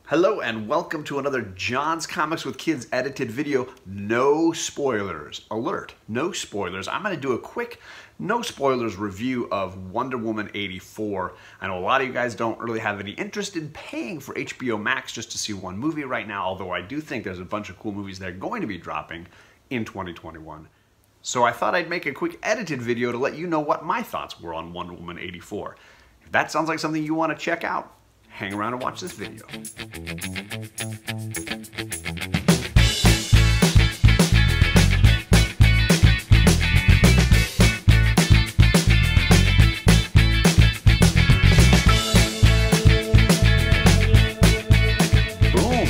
Hello and welcome to another John's Comics with Kids edited video. No spoilers. Alert. No spoilers. I'm going to do a quick no spoilers review of Wonder Woman 84. I know a lot of you guys don't really have any interest in paying for HBO Max just to see one movie right now, although I do think there's a bunch of cool movies that are going to be dropping in 2021. So I thought I'd make a quick edited video to let you know what my thoughts were on Wonder Woman 84. If that sounds like something you want to check out, hang around and watch this video. Boom!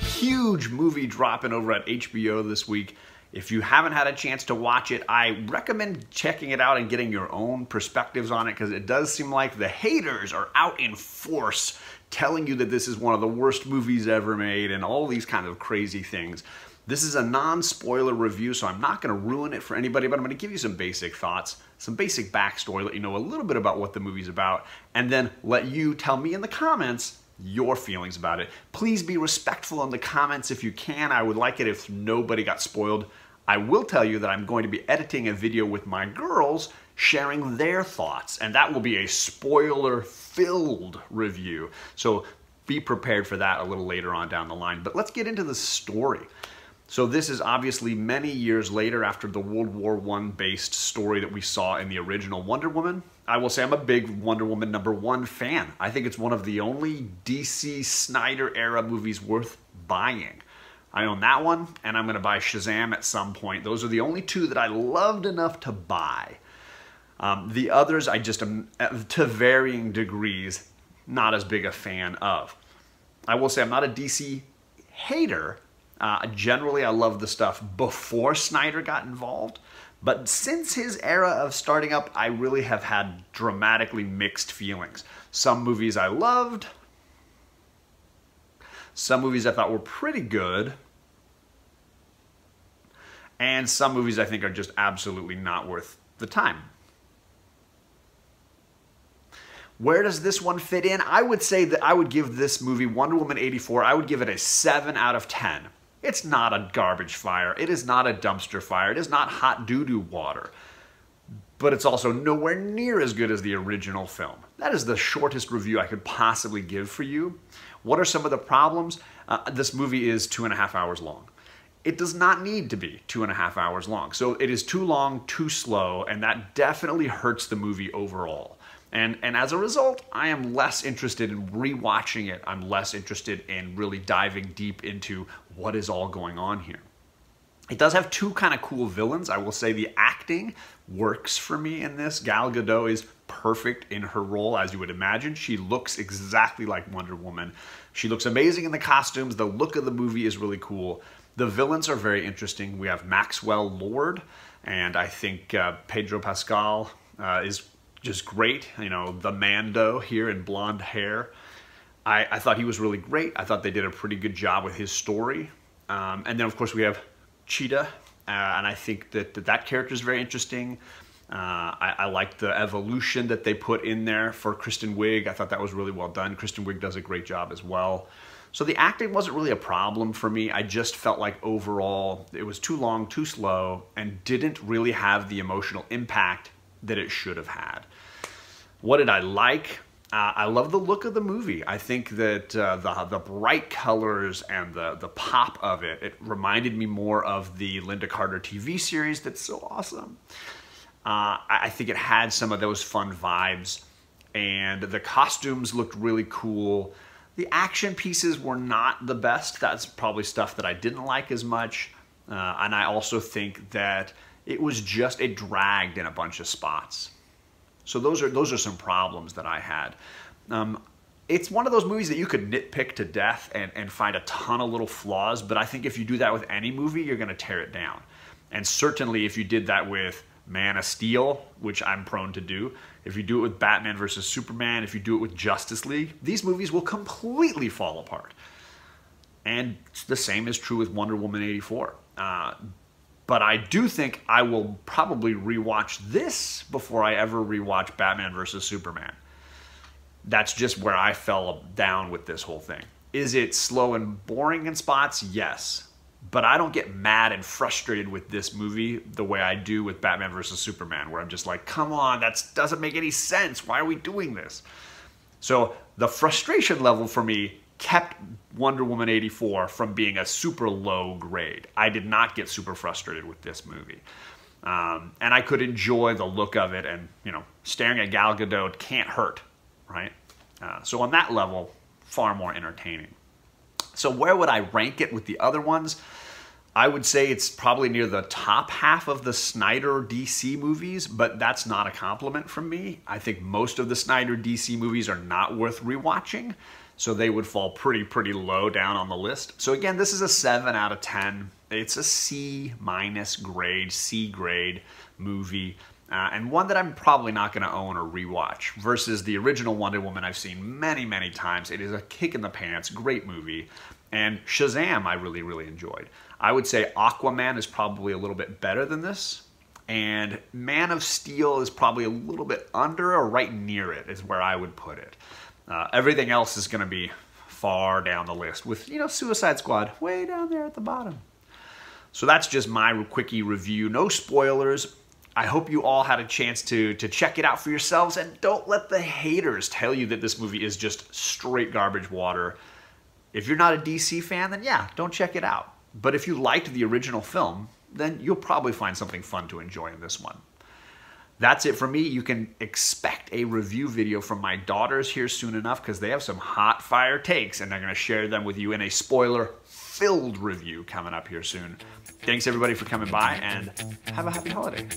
Huge movie dropping over at HBO this week. If you haven't had a chance to watch it, I recommend checking it out and getting your own perspectives on it, because it does seem like the haters are out in force telling you that this is one of the worst movies ever made and all these kind of crazy things. This is a non-spoiler review, so I'm not going to ruin it for anybody, but I'm going to give you some basic thoughts, some basic backstory, let you know a little bit about what the movie's about, and then let you tell me in the comments your feelings about it. Please be respectful in the comments if you can. I would like it if nobody got spoiled. I will tell you that I'm going to be editing a video with my girls sharing their thoughts, and that will be a spoiler-filled review. So be prepared for that a little later on down the line. But let's get into the story. So this is obviously many years later after the World War I based story that we saw in the original Wonder Woman. I will say I'm a big Wonder Woman #1 fan. I think it's one of the only DC Snyder era movies worth buying. I own that one, and I'm going to buy Shazam at some point. Those are the only two that I loved enough to buy. The others I just am, to varying degrees, not as big a fan of. I will say I'm not a DC hater. Generally, I love the stuff before Snyder got involved. But since his era of starting up, I really have had dramatically mixed feelings. Some movies I loved. Some movies I thought were pretty good. And some movies I think are just absolutely not worth the time. Where does this one fit in? I would say that I would give this movie, Wonder Woman 84, I would give it a 7 out of 10. It's not a garbage fire. It is not a dumpster fire. It is not hot doo-doo water. But it's also nowhere near as good as the original film. That is the shortest review I could possibly give for you. What are some of the problems? This movie is 2.5 hours long. It does not need to be 2.5 hours long. So it is too long, too slow, and that definitely hurts the movie overall. And as a result, I am less interested in rewatching it. I'm less interested in really diving deep into what is all going on here. It does have two kind of cool villains. I will say the acting works for me in this. Gal Gadot is perfect in her role, as you would imagine. She looks exactly like Wonder Woman. She looks amazing in the costumes. The look of the movie is really cool. The villains are very interesting. We have Maxwell Lord, and I think Pedro Pascal is just great. You know, the Mando here in blonde hair. I thought he was really great. I thought they did a pretty good job with his story. And then, of course, we have Cheetah, and I think that character is very interesting. I like the evolution that they put in there for Kristen Wiig. I thought that was really well done. Kristen Wiig does a great job as well. So the acting wasn't really a problem for me. I just felt like overall it was too long, too slow, and didn't really have the emotional impact that it should have had. What did I like? I love the look of the movie. I think that the bright colors and the pop of it, it reminded me more of the Linda Carter TV series that's so awesome. I think it had some of those fun vibes, and the costumes looked really cool. The action pieces were not the best. That's probably stuff that I didn't like as much. And I also think that it was just, it dragged in a bunch of spots. So those are some problems that I had. It's one of those movies that you could nitpick to death and find a ton of little flaws, but I think if you do that with any movie, you're going to tear it down. And certainly if you did that with Man of Steel, which I'm prone to do, if you do it with Batman versus Superman, if you do it with Justice League, these movies will completely fall apart. And the same is true with Wonder Woman 84. But I do think I will probably rewatch this before I ever rewatch Batman versus Superman. That's just where I fell down with this whole thing. Is it slow and boring in spots? Yes. But I don't get mad and frustrated with this movie the way I do with Batman vs. Superman, where I'm just like, come on, that doesn't make any sense. Why are we doing this? So the frustration level for me kept Wonder Woman 84 from being a super low grade. I did not get super frustrated with this movie. And I could enjoy the look of it, and, you know, staring at Gal Gadot can't hurt, right? So on that level, far more entertaining. So where would I rank it with the other ones? I would say it's probably near the top half of the Snyder DC movies, but that's not a compliment from me. I think most of the Snyder DC movies are not worth rewatching, so they would fall pretty low down on the list. So again, this is a 7 out of 10. It's a C- grade, C grade movie, and one that I'm probably not going to own or rewatch, versus the original Wonder Woman I've seen many times. It is a kick in the pants, great movie. And Shazam I really enjoyed. I would say Aquaman is probably a little bit better than this, and Man of Steel is probably a little bit under or right near it is where I would put it. Everything else is going to be far down the list, with, you know, Suicide Squad way down there at the bottom. So that's just my quickie review. No spoilers. I hope you all had a chance to check it out for yourselves, and don't let the haters tell you that this movie is just straight garbage water. If you're not a DC fan, then yeah, don't check it out. But if you liked the original film, then you'll probably find something fun to enjoy in this one. That's it for me. You can expect a review video from my daughters here soon enough, because they have some hot fire takes, and they're going to share them with you in a spoiler-filled review coming up here soon. Thanks everybody for coming by, and have a happy holiday.